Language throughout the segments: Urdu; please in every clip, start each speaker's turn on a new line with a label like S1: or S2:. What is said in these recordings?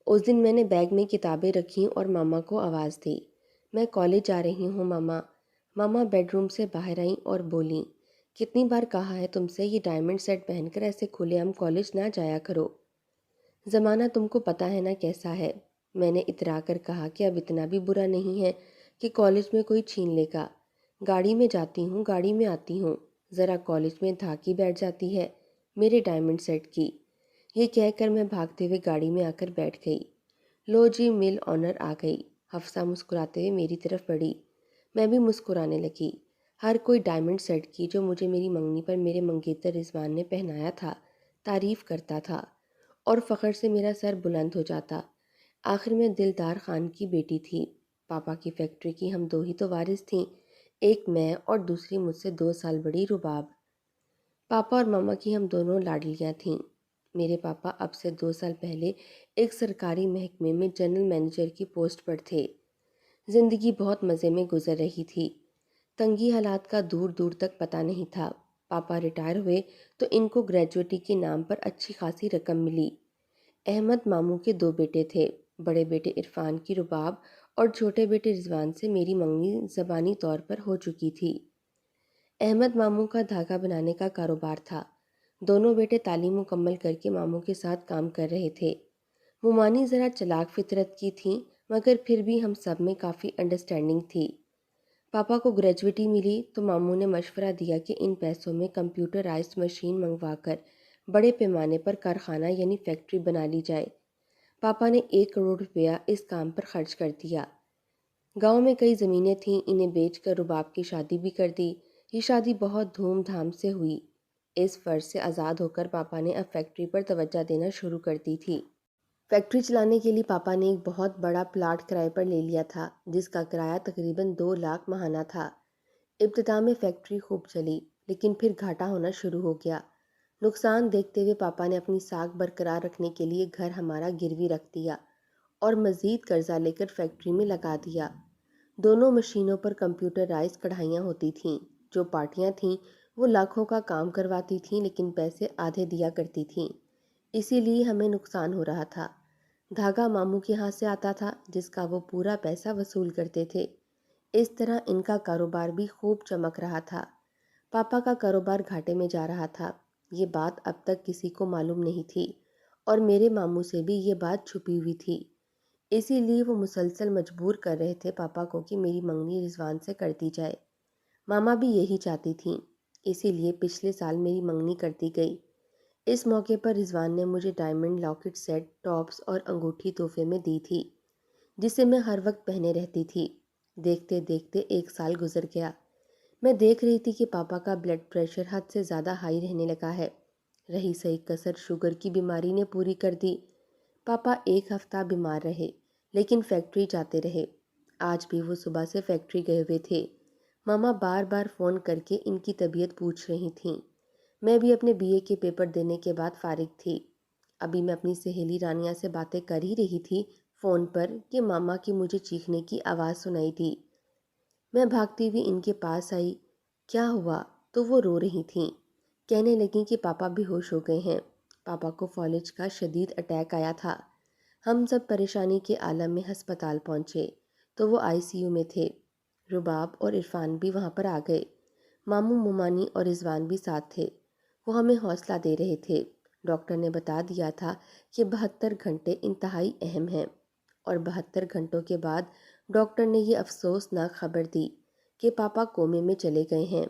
S1: اس دن میں نے بیگ میں کتابیں رکھیں اور ماما کو آواز دی، میں کالج جا رہی ہوں ماما۔ ماما بیڈ روم سے باہر آئیں اور بولیں، کتنی بار کہا ہے تم سے یہ ڈائمنڈ سیٹ پہن کر ایسے کھلے عام کالج نہ جایا کرو۔ زمانہ تم کو پتہ ہے نا کیسا ہے۔ میں نے اترا کر کہا کہ اب اتنا بھی برا نہیں ہے کہ کالج میں کوئی چھین لے گا۔ گاڑی میں جاتی ہوں، گاڑی میں آتی ہوں، ذرا کالج میں دھاکی بیٹھ جاتی ہے میرے ڈائمنڈ سیٹ کی۔ یہ کہہ کر میں بھاگتے ہوئے گاڑی میں آ کر بیٹھ گئی۔ لو جی مل آنر آ گئی۔ حفصہ مسکراتے ہوئے میری طرف بڑھی۔ میں بھی مسکرانے لگی۔ ہر کوئی ڈائمنڈ سیٹ کی جو مجھے میری منگنی پر میرے منگیتر رضوان نے پہنایا تھا تعریف کرتا تھا اور فخر سے میرا سر بلند ہو جاتا۔ آخر میں دلدار خان کی بیٹی تھی۔ پاپا کی فیکٹری کی ہم دو ہی تو وارث تھیں، ایک میں اور دوسری مجھ سے 2 سال بڑی رباب۔ پاپا اور ماما کی ہم دونوں لاڈلیاں تھیں۔ میرے پاپا اب سے 2 سال پہلے ایک سرکاری محکمے میں جنرل مینیجر کی پوسٹ پر تھے۔ زندگی بہت مزے میں گزر رہی تھی۔ تنگی حالات کا دور دور تک پتہ نہیں تھا۔ پاپا ریٹائر ہوئے تو ان کو گریجویٹی کے نام پر اچھی خاصی رقم ملی۔ احمد ماموں کے 2 بیٹے تھے، بڑے بیٹے عرفان کی رباب اور چھوٹے بیٹے رضوان سے میری منگنی زبانی طور پر ہو چکی تھی۔ احمد ماموں کا دھاگا بنانے کا کاروبار تھا۔ دونوں بیٹے تعلیم مکمل کر کے ماموں کے ساتھ کام کر رہے تھے۔ ممانی ذرا چلاک فطرت کی تھیں مگر پھر بھی ہم سب میں کافی انڈرسٹینڈنگ تھی۔ پاپا کو گریجویٹی ملی تو ماموں نے مشورہ دیا کہ ان پیسوں میں کمپیوٹرائزڈ مشین منگوا کر بڑے پیمانے پر کارخانہ یعنی فیکٹری بنا لی جائے۔ پاپا نے 1 کروڑ روپیہ اس کام پر خرچ کر دیا۔ گاؤں میں کئی زمینیں تھیں، انہیں بیچ کر رباب کی شادی بھی کر دی۔ یہ شادی بہت دھوم دھام سے ہوئی۔ اس فرض سے آزاد ہو کر پاپا نے اب فیکٹری پر توجہ دینا شروع کر دی تھی۔ فیکٹری چلانے کے لیے پاپا نے ایک بہت بڑا پلاٹ کرائے پر لے لیا تھا جس کا کرایہ تقریباً 2 لاکھ ماہانہ تھا۔ ابتدا میں فیکٹری خوب چلی لیکن پھر گھاٹا ہونا شروع ہو گیا۔ نقصان دیکھتے ہوئے پاپا نے اپنی ساکھ برقرار رکھنے کے لیے گھر ہمارا گروی رکھ دیا اور مزید قرضہ لے کر فیکٹری میں لگا دیا۔ دونوں مشینوں پر کمپیوٹرائز کڑھائیاں ہوتی تھیں۔ جو پارٹیاں تھیں وہ لاکھوں کا کام کرواتی تھیں لیکن پیسے آدھے دیا کرتی تھیں، اسی لیے ہمیں نقصان ہو رہا تھا۔ دھاگا ماموں کے ہاتھ سے آتا تھا جس کا وہ پورا پیسہ وصول کرتے تھے۔ اس طرح ان کا کاروبار بھی خوب چمک رہا تھا۔ پاپا کا کاروبار گھاٹے میں جا رہا تھا۔ یہ بات اب تک کسی کو معلوم نہیں تھی اور میرے ماموں سے بھی یہ بات چھپی ہوئی تھی، اسی لیے وہ مسلسل مجبور کر رہے تھے پاپا کو کہ میری منگنی رضوان سے کر دی جائے۔ ماما بھی یہی چاہتی تھیں، اسی لیے پچھلے سال میری منگنی کر دی گئی۔ اس موقع پر رضوان نے مجھے ڈائمنڈ لاکٹ سیٹ، ٹاپس اور انگوٹھی تحفے میں دی تھی جسے میں ہر وقت پہنے رہتی تھی۔ دیکھتے دیکھتے 1 سال گزر گیا۔ میں دیکھ رہی تھی کہ پاپا کا بلڈ پریشر حد سے زیادہ ہائی رہنے لگا ہے۔ رہی سہی کسر شوگر کی بیماری نے پوری کر دی۔ پاپا 1 ہفتہ بیمار رہے لیکن فیکٹری جاتے رہے۔ آج بھی وہ صبح سے فیکٹری گئے ہوئے تھے۔ ماما بار بار فون کر کے ان کی طبیعت پوچھ رہی تھیں۔ میں بھی اپنے BA کے پیپر دینے کے بعد فارغ تھی۔ ابھی میں اپنی سہیلی رانیہ سے باتیں کر ہی رہی تھی فون پر کہ ماما کی مجھے چیخنے کی آواز سنائی دی۔ میں بھاگتی ہوئی ان کے پاس آئی۔ کیا ہوا؟ تو وہ رو رہی تھیں۔ کہنے لگیں کہ پاپا بھی ہوش ہو گئے ہیں۔ پاپا کو فالج کا شدید اٹیک آیا تھا۔ ہم سب پریشانی کے عالم میں ہسپتال پہنچے تو وہ ICU میں تھے۔ رباب اور عرفان بھی وہاں پر آ گئے۔ ماموں، ممانی اور رضوان بھی ساتھ تھے۔ وہ ہمیں حوصلہ دے رہے تھے۔ ڈاکٹر نے بتا دیا تھا کہ 72 گھنٹے انتہائی اہم ہیں اور 72 گھنٹوں کے بعد ڈاکٹر نے یہ افسوسناک خبر دی کہ پاپا کومے میں چلے گئے ہیں۔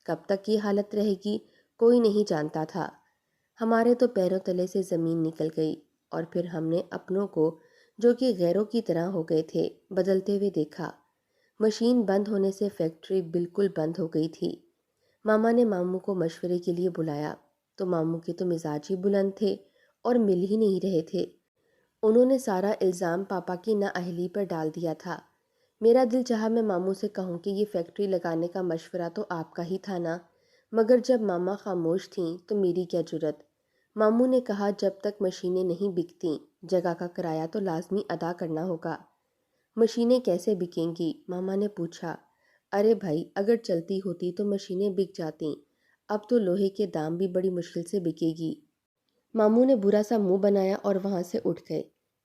S1: کب تک یہ حالت رہے گی کوئی نہیں جانتا تھا۔ ہمارے تو پیروں تلے سے زمین نکل گئی اور پھر ہم نے اپنوں کو جو کہ غیروں کی طرح ہو گئے تھے بدلتے ہوئے دیکھا۔ مشین بند ہونے سے فیکٹری بالکل بند ہو گئی تھی۔ ماما نے ماموں کو مشورے کے لیے بلایا تو ماموں کے تو مزاج ہی بلند تھے اور مل ہی نہیں رہے تھے۔ انہوں نے سارا الزام پاپا کی نااہلی پر ڈال دیا تھا۔ میرا دل چاہا میں ماموں سے کہوں کہ یہ فیکٹری لگانے کا مشورہ تو آپ کا ہی تھا نا، مگر جب ماما خاموش تھیں تو میری کیا جرأت۔ ماموں نے کہا جب تک مشینیں نہیں بکتیں جگہ کا کرایہ تو لازمی ادا کرنا ہوگا۔ مشینیں کیسے بکیں گی؟ ماما نے پوچھا۔ ارے بھائی، اگر چلتی ہوتی تو مشینیں بک جاتیں، اب تو لوہے کے دام بھی بڑی مشکل سے بکے گی۔ ماموں نے برا سا منہ بنایا اور وہاں سے اٹھ گئے۔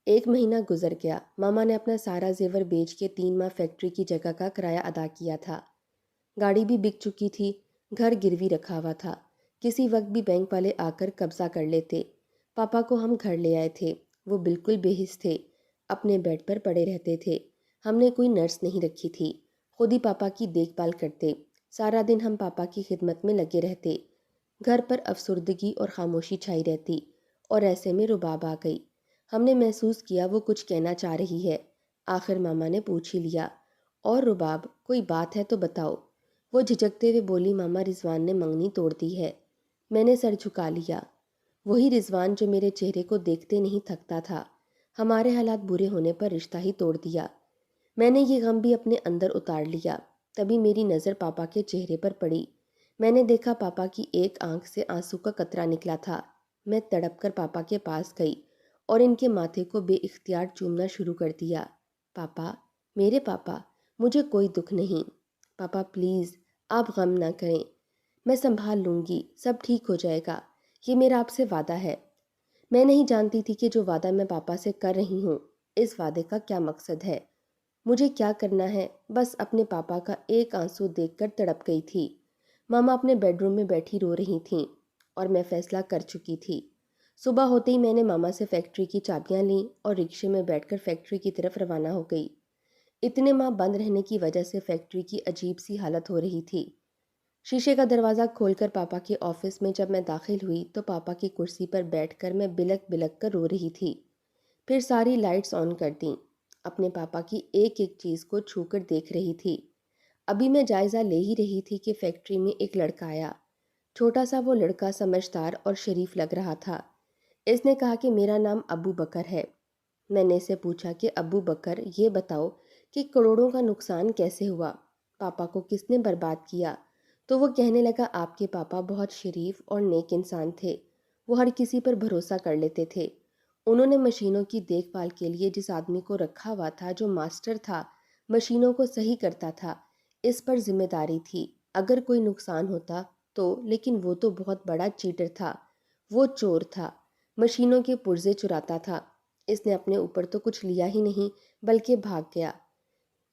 S1: 1 مہینہ گزر گیا۔ ماما نے اپنا سارا زیور بیچ کے 3 ماہ فیکٹری کی جگہ کا کرایہ ادا کیا تھا۔ گاڑی بھی بک چکی تھی، گھر گروی رکھا ہوا تھا، کسی وقت بھی بینک والے آ کر قبضہ کر لیتے۔ پاپا کو ہم گھر لے آئے تھے، وہ بالکل بے حس تھے، اپنے بیڈ پر پڑے رہتے تھے۔ ہم نے کوئی نرس نہیں رکھی تھی، خود ہی پاپا کی دیکھ بھال کرتے۔ سارا دن ہم پاپا کی خدمت میں لگے رہتے۔ گھر پر افسردگی اور خاموشی چھائی رہتی، اور ایسے میں رباب آ گئی۔ ہم نے محسوس کیا وہ کچھ کہنا چاہ رہی ہے۔ آخر ماما نے پوچھ ہی لیا، اور رباب کوئی بات ہے تو بتاؤ۔ وہ جھجکتے ہوئے بولی، ماما رضوان نے منگنی توڑ دی ہے۔ میں نے سر جھکا لیا۔ وہی رضوان جو میرے چہرے کو دیکھتے نہیں تھکتا تھا، ہمارے حالات برے ہونے پر رشتہ ہی توڑ دیا۔ میں نے یہ غم بھی اپنے اندر اتار لیا۔ تبھی میری نظر پاپا کے چہرے پر پڑی۔ میں نے دیکھا پاپا کی ایک آنکھ سے آنسو کا قطرہ نکلا تھا۔ میں تڑپ کر پاپا کے پاس گئی اور ان کے ماتھے کو بے اختیار چومنا شروع کر دیا۔ پاپا، میرے پاپا، مجھے کوئی دکھ نہیں۔ پاپا پلیز، آپ غم نہ کریں، میں سنبھال لوں گی، سب ٹھیک ہو جائے گا، یہ میرا آپ سے وعدہ ہے۔ میں نہیں جانتی تھی کہ جو وعدہ میں پاپا سے کر رہی ہوں، اس وعدے کا کیا مقصد ہے۔ مجھے کیا کرنا ہے، بس اپنے پاپا کا ایک آنسو دیکھ کر تڑپ گئی تھی۔ ماما اپنے بیڈ روم میں بیٹھی رو رہی تھیں، اور میں فیصلہ کر چکی تھی۔ صبح ہوتے ہی میں نے ماما سے فیکٹری کی چابیاں لیں اور رکشے میں بیٹھ کر فیکٹری کی طرف روانہ ہو گئی۔ اتنے ماہ بند رہنے کی وجہ سے فیکٹری کی عجیب سی حالت ہو رہی تھی۔ شیشے کا دروازہ کھول کر پاپا کے آفس میں جب میں داخل ہوئی تو پاپا کی کرسی پر بیٹھ کر میں بلک بلک کر رو رہی تھی۔ پھر ساری لائٹس آن کر دیں، اپنے پاپا کی ایک ایک چیز کو چھو کر دیکھ رہی تھی۔ ابھی میں جائزہ لے ہی رہی تھی کہ فیکٹری میں ایک لڑکا آیا۔ چھوٹا سا وہ لڑکا سمجھدار اور شریف لگ رہا تھا۔ اس نے کہا کہ میرا نام ابو بکر ہے۔ میں نے اسے پوچھا کہ ابو بکر، یہ بتاؤ کہ کروڑوں کا نقصان کیسے ہوا، پاپا کو کس نے برباد کیا؟ تو وہ کہنے لگا، آپ کے پاپا بہت شریف اور نیک انسان تھے، وہ ہر کسی پر بھروسہ کر لیتے تھے۔ انہوں نے مشینوں کی دیکھ بھال کے لیے جس آدمی کو رکھا ہوا تھا، جو ماسٹر تھا، مشینوں کو صحیح کرتا تھا، اس پر ذمہ داری تھی۔ اگر کوئی نقصان ہوتا تو، لیکن وہ تو بہت بڑا چیٹر تھا، وہ چور تھا، مشینوں کے پرزے چراتا تھا۔ اس نے اپنے اوپر تو کچھ لیا ہی نہیں، بلکہ بھاگ گیا۔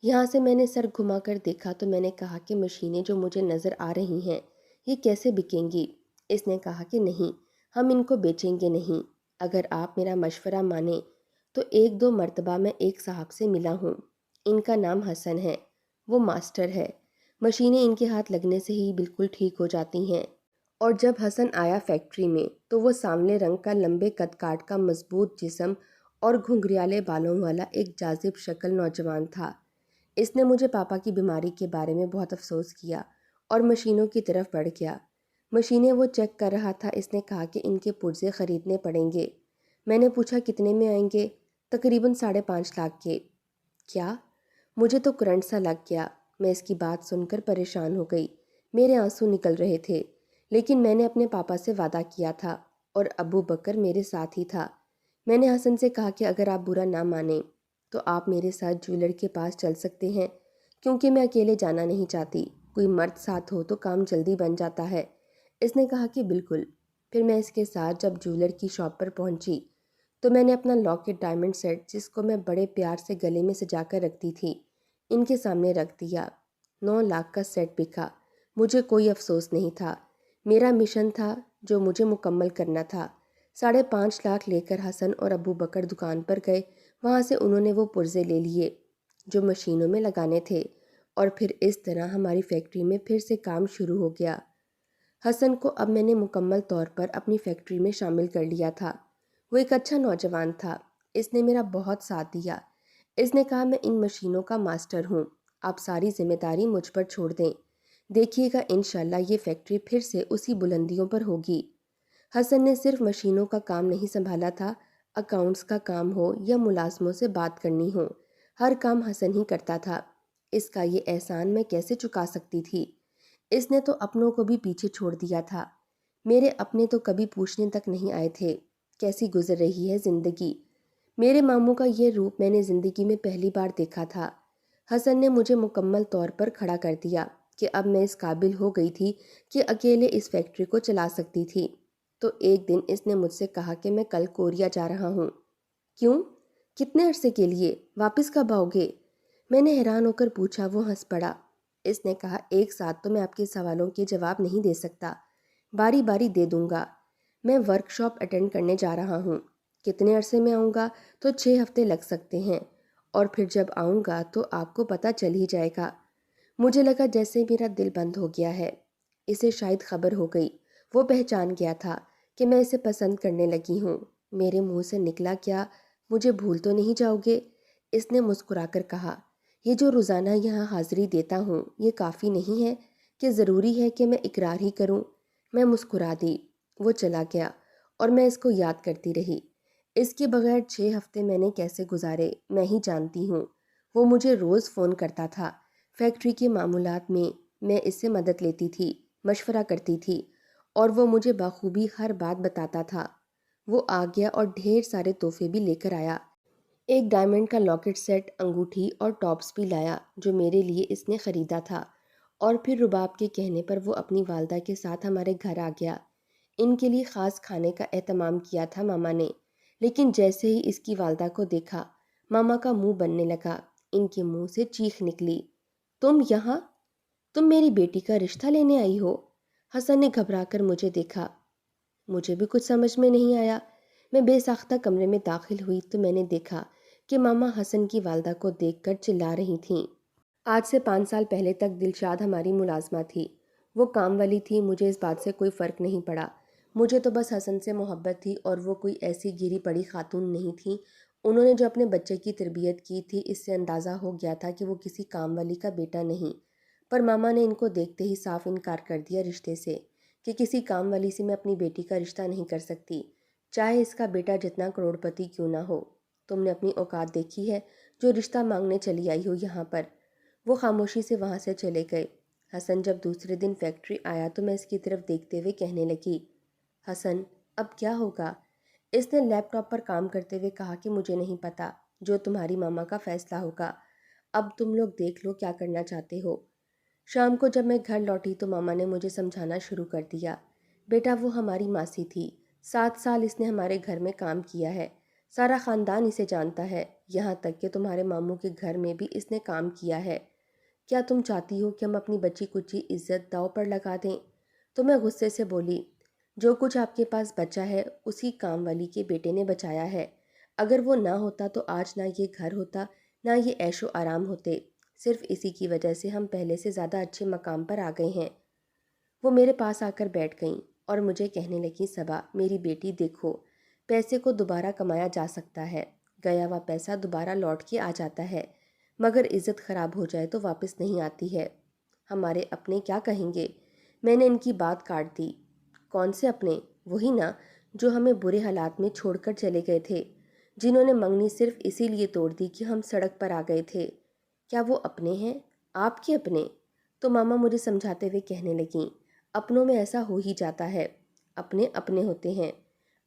S1: یہاں سے میں نے سر گھما کر دیکھا تو میں نے کہا کہ مشینیں جو مجھے نظر آ رہی ہیں، یہ کیسے بکیں گی؟ اس نے کہا کہ نہیں، ہم ان کو بیچیں گے نہیں۔ اگر آپ میرا مشورہ مانیں تو 1-2 مرتبہ میں ایک صاحب سے ملا ہوں، ان کا نام حسن ہے، وہ ماسٹر ہے، مشینیں ان کے ہاتھ لگنے سے ہی بالکل ٹھیک ہو جاتی ہیں۔ اور جب حسن آیا فیکٹری میں تو وہ سانولے رنگ کا، لمبے قد کاٹ کا، مضبوط جسم اور گھنگریالے بالوں والا ایک جاذب شکل نوجوان تھا۔ اس نے مجھے پاپا کی بیماری کے بارے میں بہت افسوس کیا اور مشینوں کی طرف بڑھ گیا۔ مشینیں وہ چیک کر رہا تھا۔ اس نے کہا کہ ان کے پرزے خریدنے پڑیں گے۔ میں نے پوچھا کتنے میں آئیں گے؟ تقریباً 5.5 لاکھ کے۔ کیا؟ مجھے تو کرنٹ سا لگ گیا۔ میں اس کی بات سن کر پریشان ہو گئی، میرے آنسو نکل رہے تھے، لیکن میں نے اپنے پاپا سے وعدہ کیا تھا اور ابو بکر میرے ساتھ ہی تھا۔ میں نے حسن سے کہا کہ اگر آپ برا نہ مانیں تو آپ میرے ساتھ جویلر کے پاس چل سکتے ہیں، کیونکہ میں اکیلے جانا نہیں چاہتی، کوئی مرد ساتھ ہو تو کام جلدی بن جاتا ہے۔ اس نے کہا کہ بالکل۔ پھر میں اس کے ساتھ جب جویلر کی شاپ پر پہنچی تو میں نے اپنا لاکٹ ڈائمنڈ سیٹ، جس کو میں بڑے پیار سے گلے میں سجا کر رکھتی تھی، ان کے سامنے رکھ دیا۔ 9 لاکھ کا سیٹ بکا۔ مجھے کوئی افسوس نہیں تھا، میرا مشن تھا جو مجھے مکمل کرنا تھا۔ 5.5 لاکھ لے کر حسن اور ابو بکر دکان پر گئے۔ وہاں سے انہوں نے وہ پرزے لے لیے جو مشینوں میں لگانے تھے، اور پھر اس طرح ہماری فیکٹری میں پھر سے کام شروع ہو گیا۔ حسن کو اب میں نے مکمل طور پر اپنی فیکٹری میں شامل کر لیا تھا۔ وہ ایک اچھا نوجوان تھا، اس نے میرا بہت ساتھ دیا۔ اس نے کہا میں ان مشینوں کا ماسٹر ہوں، آپ ساری ذمہ داری مجھ پر چھوڑ دیں، دیکھیے گا انشاءاللہ یہ فیکٹری پھر سے اسی بلندیوں پر ہوگی۔ حسن نے صرف مشینوں کا کام نہیں سنبھالا تھا، اکاؤنٹس کا کام ہو یا ملازموں سے بات کرنی ہو، ہر کام حسن ہی کرتا تھا۔ اس کا یہ احسان میں کیسے چکا سکتی تھی؟ اس نے تو اپنوں کو بھی پیچھے چھوڑ دیا تھا، میرے اپنے تو کبھی پوچھنے تک نہیں آئے تھے کیسی گزر رہی ہے زندگی۔ میرے ماموں کا یہ روپ میں نے زندگی میں پہلی بار دیکھا تھا۔ حسن نے مجھے مکمل طور پر کھڑا کر دیا کہ اب میں اس قابل ہو گئی تھی کہ اکیلے اس فیکٹری کو چلا سکتی تھی۔ تو ایک دن اس نے مجھ سے کہا کہ میں کل کوریا جا رہا ہوں۔ کیوں؟ کتنے عرصے کے لیے؟ واپس کب آؤ گے؟ میں نے حیران ہو کر پوچھا۔ وہ ہنس پڑا۔ اس نے کہا، ایک ساتھ تو میں آپ کے سوالوں کے جواب نہیں دے سکتا، باری باری دے دوں گا۔ میں ورک شاپ اٹینڈ کرنے جا رہا ہوں۔ کتنے عرصے میں آؤں گا؟ تو 6 ہفتے لگ سکتے ہیں، اور پھر جب آؤں گا تو آپ کو پتہ چل ہی جائے گا۔ مجھے لگا جیسے میرا دل بند ہو گیا ہے۔ اسے شاید خبر ہو گئی۔ وہ پہچان گیا تھا کہ میں اسے پسند کرنے لگی ہوں۔ میرے منہ سے نکلا کیا، مجھے بھول تو نہیں جاؤ گے؟ اس نے مسکرا کر کہا، یہ جو روزانہ یہاں حاضری دیتا ہوں یہ کافی نہیں ہے کہ ضروری ہے کہ میں اقرار ہی کروں؟ میں مسکرا دی۔ وہ چلا گیا اور میں اس کو یاد کرتی رہی۔ اس کے بغیر 6 ہفتے میں نے کیسے گزارے میں ہی جانتی ہوں۔ وہ مجھے روز فون کرتا تھا۔ فیکٹری کے معمولات میں اس سے مدد لیتی تھی، مشورہ کرتی تھی، اور وہ مجھے بخوبی ہر بات بتاتا تھا۔ وہ آ گیا اور ڈھیر سارے تحفے بھی لے کر آیا۔ ایک ڈائمنڈ کا لاکٹ سیٹ، انگوٹھی اور ٹاپس بھی لایا جو میرے لیے اس نے خریدا تھا۔ اور پھر رباب کے کہنے پر وہ اپنی والدہ کے ساتھ ہمارے گھر آ گیا۔ ان کے لیے خاص کھانے کا اہتمام کیا تھا ماما نے، لیکن جیسے ہی اس کی والدہ کو دیکھا ماما کا منہ بننے لگا۔ ان کے منہ سے چیخ نکلی، تم یہاں؟ تم میری بیٹی کا رشتہ لینے آئی ہو؟ حسن نے گھبرا کر مجھے دیکھا۔ مجھے بھی کچھ سمجھ میں نہیں آیا۔ میں بے ساختہ کمرے میں داخل ہوئی تو میں نے دیکھا کہ ماما حسن کی والدہ کو دیکھ کر چلا رہی تھیں۔ آج سے 5 سال پہلے تک دلشاد ہماری ملازمہ تھی۔ وہ کام والی تھی، مجھے اس بات سے کوئی فرق نہیں پڑا۔ مجھے تو بس حسن سے محبت تھی، اور وہ کوئی ایسی گری پڑی خاتون نہیں تھی۔ انہوں نے جو اپنے بچے کی تربیت کی تھی، اس سے اندازہ ہو گیا تھا کہ وہ کسی کام والی کا بیٹا نہیں۔ پر ماما نے ان کو دیکھتے ہی صاف انکار کر دیا رشتے سے، کہ کسی کام والی سے میں اپنی بیٹی کا رشتہ نہیں کر سکتی، چاہے اس کا بیٹا جتنا کروڑ پتی کیوں نہ ہو۔ تم نے اپنی اوقات دیکھی ہے جو رشتہ مانگنے چلی آئی ہو یہاں پر؟ وہ خاموشی سے وہاں سے چلے گئے۔ حسن جب دوسرے دن فیکٹری آیا تو میں اس کی طرف دیکھتے ہوئے کہنے لگی، حسن اب کیا ہوگا؟ اس نے لیپ ٹاپ پر کام کرتے ہوئے کہا کہ مجھے نہیں پتا، جو تمہاری ماما کا فیصلہ ہوگا۔ اب تم لوگ دیکھ لو کیا کرنا چاہتے ہو۔ شام کو جب میں گھر لوٹی تو ماما نے مجھے سمجھانا شروع کر دیا، بیٹا وہ ہماری ماسی تھی، 7 سال اس نے ہمارے گھر میں کام کیا ہے، سارا خاندان اسے جانتا ہے، یہاں تک کہ تمہارے ماموں کے گھر میں بھی اس نے کام کیا ہے۔ کیا تم چاہتی ہو کہ ہم اپنی بچی کچی عزت داؤ پر لگا دیں؟ تو میں غصے سے بولی، جو کچھ آپ کے پاس بچا ہے اسی کام والی کے بیٹے نے بچایا ہے۔ اگر وہ نہ ہوتا تو آج نہ یہ گھر ہوتا، نہ یہ عیش و آرام ہوتے۔ صرف اسی کی وجہ سے ہم پہلے سے زیادہ اچھے مقام پر آ گئے ہیں۔ وہ میرے پاس آ کر بیٹھ گئیں اور مجھے کہنے لگیں، صبا میری بیٹی دیکھو، پیسے کو دوبارہ کمایا جا سکتا ہے، گیا ہوا پیسہ دوبارہ لوٹ کے آ جاتا ہے، مگر عزت خراب ہو جائے تو واپس نہیں آتی ہے۔ ہمارے اپنے کیا کہیں گے؟ میں نے ان کی بات کاٹ دی۔ کون سے اپنے؟ وہی نا جو ہمیں برے حالات میں چھوڑ کر چلے گئے تھے، جنہوں نے منگنی صرف اسی لیے توڑ دی کہ ہم سڑک پر آ گئے تھے۔ کیا وہ اپنے ہیں؟ آپ کے اپنے؟ تو ماما مجھے سمجھاتے ہوئے کہنے لگیں، اپنوں میں ایسا ہو ہی جاتا ہے، اپنے اپنے ہوتے ہیں۔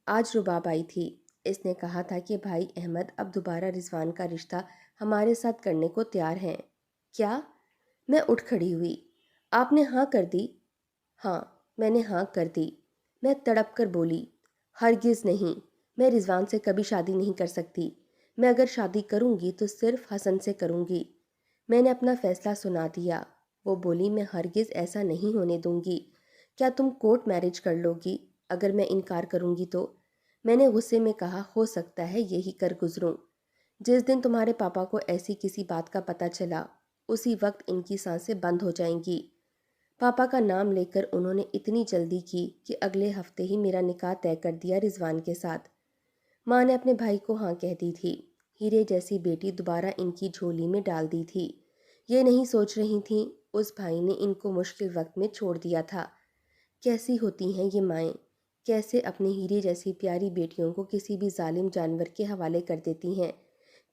S1: آج رباب آئی تھی، اس نے کہا تھا کہ بھائی احمد اب دوبارہ رضوان کا رشتہ ہمارے ساتھ کرنے کو تیار ہیں۔ کیا؟ میں اٹھ کھڑی ہوئی۔ آپ نے ہاں کر دی؟ ہاں، میں نے ہاں کر دی۔ میں تڑپ کر بولی، ہرگز نہیں، میں رضوان سے کبھی شادی نہیں کر سکتی۔ میں اگر شادی کروں گی تو صرف حسن سے کروں گی۔ میں نے اپنا فیصلہ سنا دیا۔ وہ بولی، میں ہرگز ایسا نہیں ہونے دوں گی۔ کیا تم کورٹ میرج کر لو گی اگر میں انکار کروں گی تو؟ میں نے غصے میں کہا، ہو سکتا ہے یہی کر گزروں۔ جس دن تمہارے پاپا کو ایسی کسی بات کا پتہ چلا، اسی وقت ان کی سانسیں بند ہو جائیں گی۔ پاپا کا نام لے کر انہوں نے اتنی جلدی کی کہ اگلے ہفتے ہی میرا نکاح طے کر دیا رضوان کے ساتھ۔ ماں نے اپنے بھائی کو ہاں کہہ دی تھی، ہیرے جیسی بیٹی دوبارہ ان کی جھولی میں ڈال دی تھی۔ یہ نہیں سوچ رہی تھیں اس بھائی نے ان کو مشکل وقت میں چھوڑ دیا تھا۔ کیسی ہوتی ہیں یہ مائیں، کیسے اپنے ہیرے جیسی پیاری بیٹیوں کو کسی بھی ظالم جانور کے حوالے کر دیتی ہیں،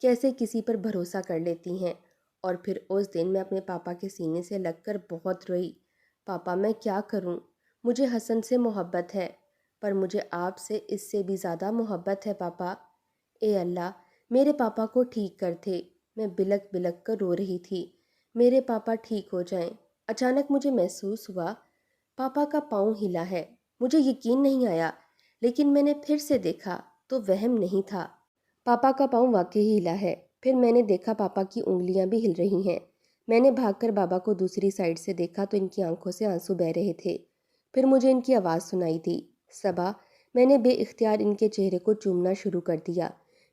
S1: کیسے کسی پر بھروسہ کر لیتی ہیں۔ اور پھر اس دن میں اپنے پاپا کے سینے سے لگ کر بہت روئی۔ پاپا میں کیا کروں؟ مجھے حسن سے محبت ہے، پر مجھے آپ سے اس سے بھی زیادہ محبت ہے پاپا۔ اے اللہ، میرے پاپا کو ٹھیک کر تھے۔ میں بلک بلک کر رو رہی تھی، میرے پاپا ٹھیک ہو جائیں۔ اچانک مجھے محسوس ہوا پاپا کا پاؤں ہلا ہے۔ مجھے یقین نہیں آیا، لیکن میں نے پھر سے دیکھا تو وہم نہیں تھا۔ پاپا کا پاؤں واقعی ہلا ہے۔ پھر میں نے دیکھا پاپا کی انگلیاں بھی ہل رہی ہیں۔ میں نے بھاگ کر بابا کو دوسری سائڈ سے دیکھا تو ان کی آنکھوں سے آنسو بہہ رہے تھے۔ پھر مجھے ان کی آواز سنائی دی، صبا۔ میں نے بے اختیار ان کے چہرے کو چومنا شروع کر دیا۔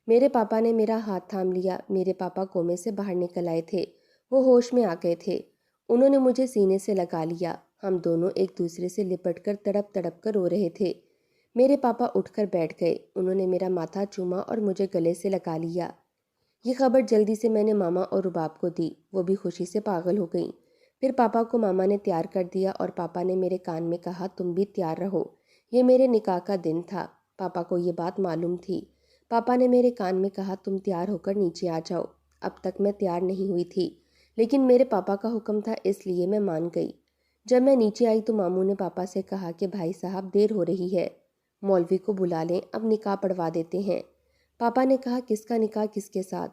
S1: میرے پاپا نے میرا ہاتھ تھام لیا۔ میرے پاپا کومے سے باہر نکل آئے تھے، وہ ہوش میں آ گئے تھے۔ انہوں نے مجھے سینے سے لگا لیا۔ ہم دونوں ایک دوسرے سے لپٹ کر تڑپ تڑپ کر رو رہے تھے۔ میرے پاپا اٹھ کر بیٹھ گئے۔ انہوں نے میرا ماتھا چوما اور مجھے گلے سے لگا لیا۔ یہ خبر جلدی سے میں نے ماما اور رباب کو دی، وہ بھی خوشی سے پاگل ہو گئیں۔ پھر پاپا کو ماما نے تیار کر دیا اور پاپا نے میرے کان میں کہا، تم بھی تیار رہو، یہ میرے نکاح کا دن تھا۔ پاپا کو یہ بات معلوم تھی۔ پاپا نے میرے کان میں کہا، تم تیار ہو کر نیچے آ جاؤ۔ اب تک میں تیار نہیں ہوئی تھی، لیکن میرے پاپا کا حکم تھا اس لیے میں مان گئی۔ جب میں نیچے آئی تو ماموں نے پاپا سے کہا کہ بھائی صاحب دیر ہو رہی ہے، مولوی کو بلا لیں، اب نکاح پڑھوا دیتے ہیں۔ پاپا نے کہا، کس کا نکاح، کس کے ساتھ؟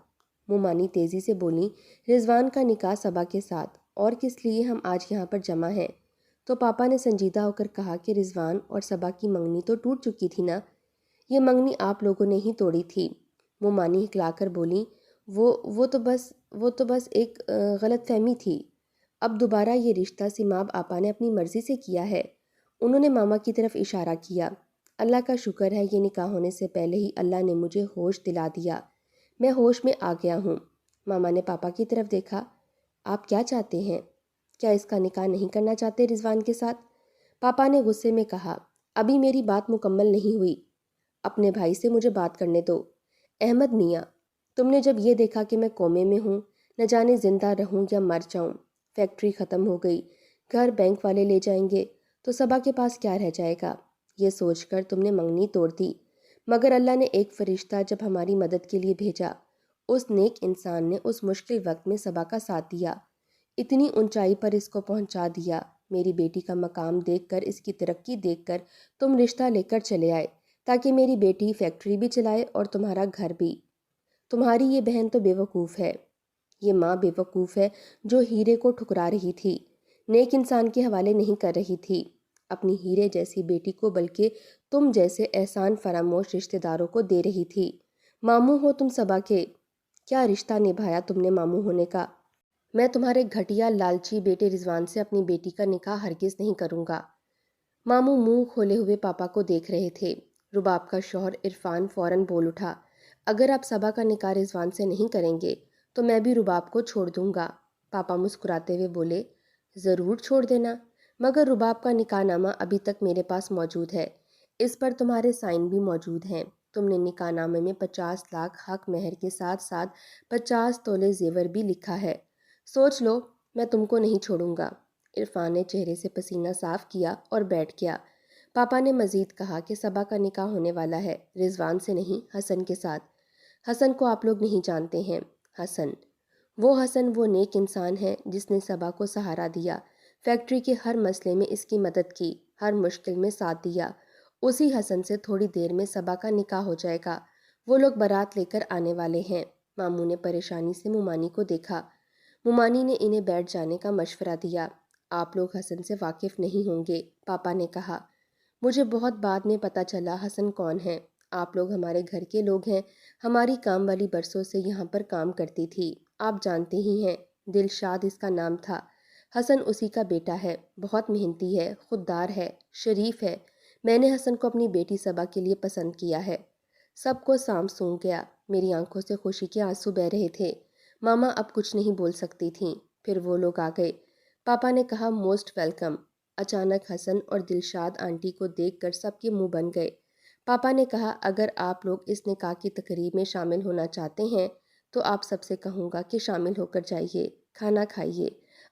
S1: مومانی تیزی سے بولی، رضوان کا نکاح صبا کے ساتھ، اور کس لیے ہم آج یہاں پر جمع ہیں؟ تو پاپا نے سنجیدہ ہو کر کہا کہ رضوان اور صبا کی منگنی تو ٹوٹ چکی تھی نا، یہ منگنی آپ لوگوں نے ہی توڑی تھی۔ مومانی ہکلا کر بولی، وہ تو بس ایک غلط فہمی تھی۔ اب دوبارہ یہ رشتہ سماب آپا نے اپنی مرضی سے کیا ہے۔ انہوں نے ماما کی طرف اشارہ کیا۔ اللہ کا شکر ہے یہ نکاح ہونے سے پہلے ہی اللہ نے مجھے ہوش دلا دیا، میں ہوش میں آ گیا ہوں۔ ماما نے پاپا کی طرف دیکھا، آپ کیا چاہتے ہیں؟ کیا اس کا نکاح نہیں کرنا چاہتے رضوان کے ساتھ؟ پاپا نے غصے میں کہا، ابھی میری بات مکمل نہیں ہوئی، اپنے بھائی سے مجھے بات کرنے دو۔ احمد میاں، تم نے جب یہ دیکھا کہ میں کومے میں ہوں، نہ جانے زندہ رہوں یا مر جاؤں، فیکٹری ختم ہو گئی، گھر بینک والے لے جائیں گے، تو صبا کے پاس کیا رہ جائے گا، یہ سوچ کر تم نے منگنی توڑ دی۔ مگر اللہ نے ایک فرشتہ جب ہماری مدد کے لیے بھیجا، اس نیک انسان نے اس مشکل وقت میں صبا کا ساتھ دیا، اتنی اونچائی پر اس کو پہنچا دیا۔ میری بیٹی کا مقام دیکھ کر، اس کی ترقی دیکھ کر تم رشتہ لے کر چلے آئے، تاکہ میری بیٹی فیکٹری بھی چلائے اور تمہارا گھر بھی۔ تمہاری یہ بہن تو بے وقوف ہے، یہ ماں بے وقوف ہے جو ہیرے کو ٹھکرا رہی تھی، نیک انسان کے حوالے نہیں کر رہی تھی اپنی ہیرے جیسی بیٹی کو، بلکہ تم جیسے احسان فراموش رشتہ داروں کو دے رہی تھی۔ ماموں ہو تم صبا کے، کیا رشتہ نبھایا تم نے ماموں ہونے کا۔ میں تمہارے گھٹیا لالچی بیٹے رضوان سے اپنی بیٹی کا نکاح ہرگز نہیں کروں گا۔ ماموں منہ کھولے ہوئے پاپا کو دیکھ رہے تھے۔ رباب کا شوہر عرفان فوراً بول اٹھا، اگر آپ صبا کا نکاح رضوان سے نہیں کریں گے تو میں بھی رباب کو چھوڑ دوں گا۔ پاپا مسکراتے ہوئے بولے، ضرور چھوڑ دینا، مگر رباب کا نکاح نامہ ابھی تک میرے پاس موجود ہے، اس پر تمہارے سائن بھی موجود ہیں۔ تم نے نکاح نامے میں 50 لاکھ حق مہر کے ساتھ ساتھ 50 تولے زیور بھی لکھا ہے۔ سوچ لو، میں تم کو نہیں چھوڑوں گا۔ عرفان نے چہرے سے پسینہ صاف کیا اور بیٹھ گیا۔ پاپا نے مزید کہا کہ صبا کا نکاح ہونے والا ہے، رضوان سے نہیں، حسن کے ساتھ۔ حسن کو آپ لوگ نہیں جانتے ہیں۔ حسن وہ نیک انسان ہے جس نے صبا کو سہارا دیا، فیکٹری کے ہر مسئلے میں اس کی مدد کی، ہر مشکل میں ساتھ دیا۔ اسی حسن سے تھوڑی دیر میں صبا کا نکاح ہو جائے گا، وہ لوگ بارات لے کر آنے والے ہیں۔ ماموں نے پریشانی سے مومانی کو دیکھا۔ مومانی نے انہیں بیٹھ جانے کا مشورہ دیا۔ آپ لوگ حسن سے واقف نہیں ہوں گے، پاپا نے کہا۔ مجھے بہت بعد میں پتہ چلا حسن کون ہے۔ آپ لوگ ہمارے گھر کے لوگ ہیں، ہماری کام والی برسوں سے یہاں پر کام کرتی تھی، آپ جانتے ہی ہیں، دلشاد اس کا نام تھا۔ حسن اسی کا بیٹا ہے، بہت محنتی ہے، خوددار ہے، شریف ہے۔ میں نے حسن کو اپنی بیٹی صبا کے لیے پسند کیا ہے۔ سب کو سانپ سونگ گیا، میری آنکھوں سے خوشی کے آنسو بہہ رہے تھے۔ ماما اب کچھ نہیں بول سکتی تھیں۔ پھر وہ لوگ آ گئے۔ پاپا نے کہا، موسٹ ویلکم۔ اچانک حسن اور دلشاد آنٹی کو دیکھ کر سب کے منہ بن گئے۔ پاپا نے کہا، اگر آپ لوگ اس نکاح کی تقریب میں شامل ہونا چاہتے ہیں تو آپ سب سے کہوں گا کہ شامل ہو کر جائیے، کھانا کھائیے،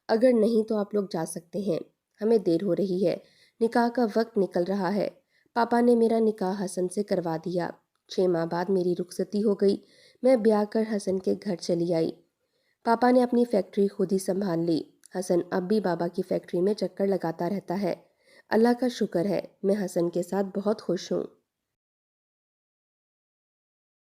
S1: اگر نہیں تو آپ لوگ جا سکتے ہیں، ہمیں دیر ہو رہی ہے، نکاح کا وقت نکل رہا ہے۔ پاپا نے میرا نکاح حسن سے کروا دیا۔ 6 ماہ بعد میری رخصتی ہو گئی، میں بیاہ کر حسن کے گھر چلی آئی۔ پاپا نے اپنی فیکٹری خود ہی سنبھال لی۔ حسن اب بھی بابا کی فیکٹری میں چکر لگاتا رہتا ہے۔ اللہ کا شکر ہے، میں حسن کے ساتھ بہت خوش ہوں۔